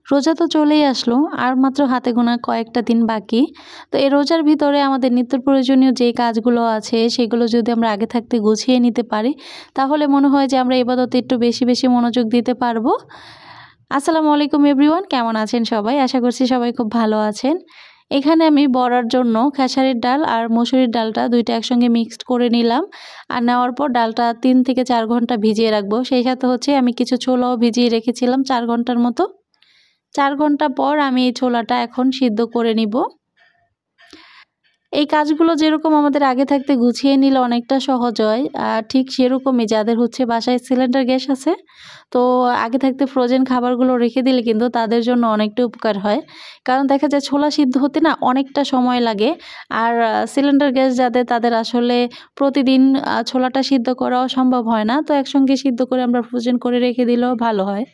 রোজা তো চলেই আসলো, আর মাত্র হাতে গোনা কয়েকটা দিন বাকি। তো এই রোজার ভিতরে আমাদের নিত্য প্রয়োজনীয় যে কাজগুলো আছে সেগুলো যদি আমরা আগে থাকতে গুছিয়ে নিতে পারি, তাহলে মনে হয় যে আমরা ইবাদতে একটু বেশি বেশি মনোযোগ দিতে পারবো। আসসালামু আলাইকুম এভরিওয়ান, কেমন আছেন সবাই? আশা করছি সবাই খুব ভালো আছেন। এখানে আমি বড়ার জন্য খেসারির ডাল আর মসুরির ডালটা দুইটা একসঙ্গে মিক্সড করে নিলাম। আর নেওয়ার পর ডালটা 3 থেকে 4 ঘন্টা ভিজিয়ে রাখবো। সেই সাথে আমি কিছু ছোলাও ভিজিয়ে রেখেছিলাম 4 ঘন্টার মতো। 4 ঘন্টা পর আমি এই ছোলাটা এখন সিদ্ধ করে নিব। এই কাজগুলো যেরকম আমাদের আগে থাকতে গুছিয়ে নিলে অনেকটা সহজ হয়, ঠিক সেরকমই যাদের বাসায় সিলিন্ডার গ্যাস আছে, তো আগে থাকতে ফ্রোজেন খাবারগুলো রেখে দিলে কিন্তু তাদের জন্য অনেকটা উপকার হয়। কারণ দেখা যায় ছোলা সিদ্ধ হতে না অনেকটা সময় লাগে। আর সিলিন্ডার গ্যাস যাদের, তাদের আসলে প্রতিদিন ছোলাটা সিদ্ধ করাও সম্ভব হয় না। তো একসঙ্গে সিদ্ধ করে আমরা ফ্রোজেন করে রেখে দিলেও ভালো হয়।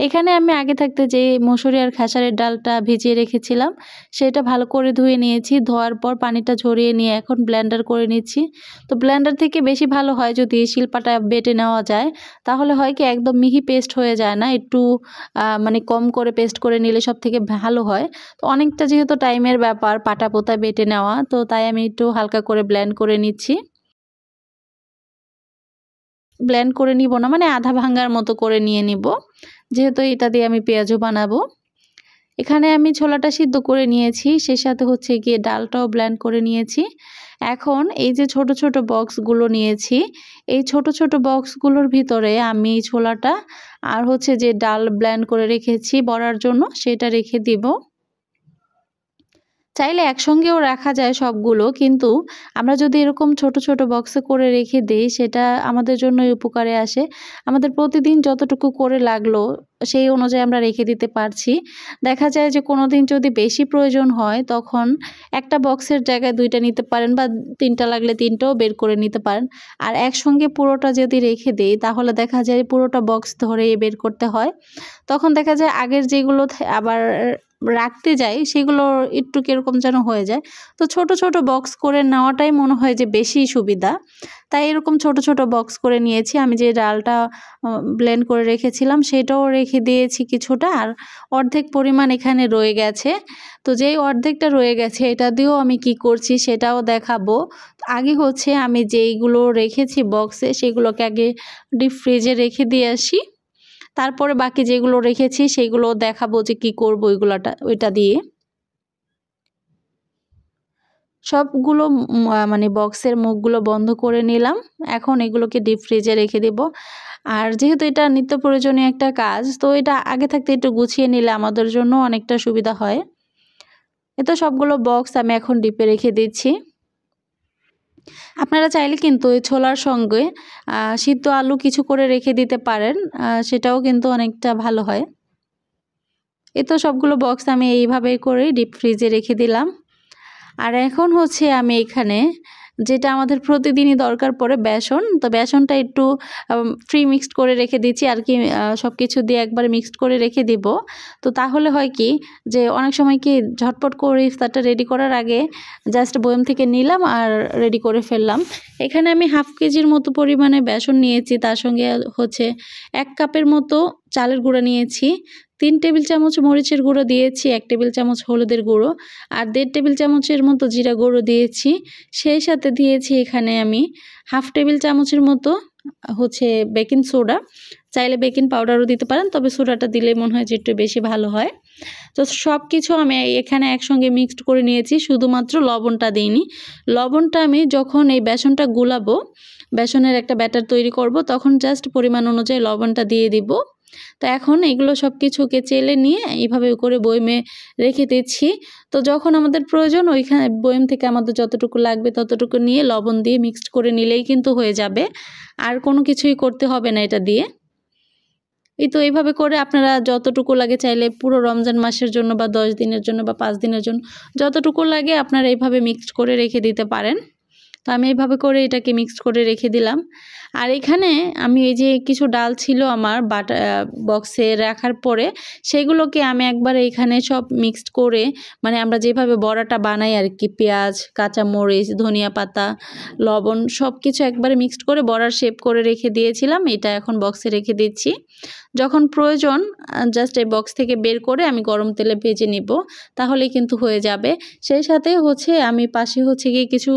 এখানে আমি আগে থাকতে যে মসুরি আর খেসারির ডালটা ভিজিয়ে রেখেছিলাম সেটা ভালো করে ধুয়ে নিয়েছি। ধোয়ার পর পানিটা ঝরিয়ে নিয়ে এখন ব্লেন্ডার করে নিচ্ছি। তো ব্লেন্ডার থেকে বেশি ভালো হয় যদি শিলপাটা বেটে নেওয়া যায়, তাহলে হয় কি একদম মিহি পেস্ট হয়ে যায় না, একটু মানে কম করে পেস্ট করে নিলে সব থেকে ভালো হয়। তো অনেকটা যেহেতু টাইমের ব্যাপার পাটা পোতা বেটে নেওয়া, তো তাই আমি একটু হালকা করে ব্লেন্ড করে নিচ্ছি। ব্লেন্ড করে নিব না, মানে আধা ভাঙ্গার মতো করে নিয়ে নিব, যেহেতু এটা দিয়ে আমি পেঁয়াজও বানাবো। এখানে আমি ছোলাটা সিদ্ধ করে নিয়েছি, সেই সাথে গিয়ে ডালটাও ব্লেন্ড করে নিয়েছি। এখন এই যে ছোট ছোট বক্সগুলো নিয়েছি, এই ছোট ছোট বক্সগুলোর ভিতরে আমি ছোলাটা আর যে ডাল ব্লেন্ড করে রেখেছি বড়ার জন্য সেটা রেখে দিব। চাইলে একসঙ্গেও রাখা যায় সবগুলো, কিন্তু আমরা যদি এরকম ছোট ছোট বক্সে করে রেখে দেই সেটা আমাদের জন্যই উপকারে আসে। আমাদের প্রতিদিন যতটুকু করে লাগলো সেই অনুযায়ী আমরা রেখে দিতে পারছি। দেখা যায় যে কোনো দিন যদি বেশি প্রয়োজন হয় তখন একটা বক্সের জায়গায় 2টা নিতে পারেন, বা 3টা লাগলে 3টাও বের করে নিতে পারেন। আর একসঙ্গে পুরোটা যদি রেখে দেই তাহলে দেখা যায় পুরোটা বক্স ধরে বের করতে হয়। তখন দেখা যায় আগের যেগুলো আবার রাখতে যাই সেগুলো একটু কিরকম যেন হয়ে যায়। তো ছোট ছোট বক্স করে নেওয়াটাই মনে হয় যে বেশি সুবিধা। তাই এরকম ছোট ছোট বক্স করে নিয়েছি। আমি যে ডালটা ব্লেন্ড করে রেখেছিলাম সেটাও রেখে দিয়েছি কিছুটা, আর অর্ধেক পরিমাণ এখানে রয়ে গেছে। তো যেই অর্ধেকটা রয়ে গেছে এটা দিয়েও আমি কি করছি সেটাও দেখাবো। আগে আমি যেইগুলো রেখেছি বক্সে সেগুলোকে আগে ডিপ ফ্রিজে রেখে দিয়ে আসি, তারপরে বাকি যেগুলো রেখেছি সেগুলো দেখাবো যে কি করব ওইটা দিয়ে। সবগুলো মানে বক্সের মুখগুলো বন্ধ করে নিলাম। এখন এগুলোকে ডিপ ফ্রিজে রেখে দেব। আর যেহেতু এটা নিত্য প্রয়োজনীয় একটা কাজ, তো এটা আগে থাকতে একটু গুছিয়ে নিলে আমাদের জন্য অনেকটা সুবিধা হয়। তো সবগুলো বক্স আমি এখন ডিপে রেখে দিচ্ছি। আপনারা চাইলে কিন্তু এই ছোলার সঙ্গে সিদ্ধ আলু কিছু করে রেখে দিতে পারেন, সেটাও কিন্তু অনেকটা ভালো হয়। তো সবগুলো বক্স আমি এইভাবে করে ডিপ ফ্রিজে রেখে দিলাম। আর এখন আমি এখানে যেটা আমাদের প্রতিদিনই দরকার পড়ে বেসন, তো বেসনটা একটু ফ্রি মিক্সড করে রেখে দিচ্ছি আর কি, সব কিছু দিয়ে একবারে মিক্সড করে রেখে দিব। তো তাহলে হয় কি যে অনেক সময় কি ঝটপট করে ইফতারটা রেডি করার আগে জাস্ট বয়ম থেকে নিলাম আর রেডি করে ফেললাম। এখানে আমি হাফ কেজির মতো পরিমাণে বেসন নিয়েছি, তার সঙ্গে 1 কাপের মতো চালের গুঁড়া নিয়েছি, 3 টেবিল চামচ মরিচের গুঁড়ো দিয়েছি, 1 টেবিল চামচ হলুদের গুঁড়ো, আর 1.5 টেবিল চামচের মতো জিরা গুঁড়ো দিয়েছি। সেই সাথে দিয়েছি এখানে আমি হাফ টেবিল চামচের মতো বেকিং সোডা। চাইলে বেকিং পাউডারও দিতে পারেন, তবে সোডাটা দিলে মনে হয় যে একটু বেশি ভালো হয়। তো সব কিছু আমি এখানে একসঙ্গে মিক্সড করে নিয়েছি, শুধুমাত্র লবণটা দিইনি। লবণটা আমি যখন এই বেসনটা গুলাবো, বেসনের একটা ব্যাটার তৈরি করব, তখন জাস্ট পরিমাণ অনুযায়ী লবণটা দিয়ে দিব। তো এখন এগুলো সব কিছুকে চেলে নিয়ে এইভাবে করে বয়মে রেখে দিচ্ছি। তো যখন আমাদের প্রয়োজন ওইখানে বয়ম থেকে আমাদের যতটুকু লাগবে ততটুকু নিয়ে লবণ দিয়ে মিক্সড করে নিলেই কিন্তু হয়ে যাবে, আর কোনো কিছুই করতে হবে না এটা দিয়ে। তো এইভাবে করে আপনারা যতটুকু লাগে, চাইলে পুরো রমজান মাসের জন্য বা 10 দিনের জন্য বা 5 দিনের জন্য যতটুকু লাগে আপনারা এইভাবে মিক্সড করে রেখে দিতে পারেন। তো আমি এইভাবে করে এটাকে মিক্সড করে রেখে দিলাম। আর এখানে আমি এই যে কিছু ডাল ছিল আমার বক্সে রাখার পরে সেগুলোকে আমি একবার এখানে সব মিক্সড করে, মানে আমরা যেভাবে বড়াটা বানাই আর কি, পেঁয়াজ, কাঁচামরিচ, ধনিয়া পাতা, লবণ সব কিছু একবারে মিক্সড করে বড়ার শেপ করে রেখে দিয়েছিলাম। এটা এখন বক্সে রেখে দিচ্ছি। যখন প্রয়োজন জাস্ট এই বক্স থেকে বের করে আমি গরম তেলে ভেজে নিব, তাহলেই কিন্তু হয়ে যাবে। সেই সাথে আমি পাশে গিয়ে কিছু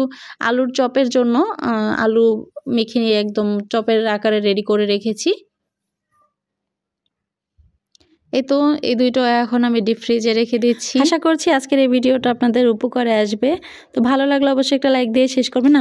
আলুর চপের জন্য আলু মেখে নিয়ে একদম চপের আকারে রেডি করে রেখেছি। এই দুইটা এখন আমি ডিপ ফ্রিজে রেখে দিচ্ছি। আশা করছি আজকের এই ভিডিওটা আপনাদের উপকারে আসবে। তো ভালো লাগলে অবশ্যই একটা লাইক দিয়ে শেষ করবেন।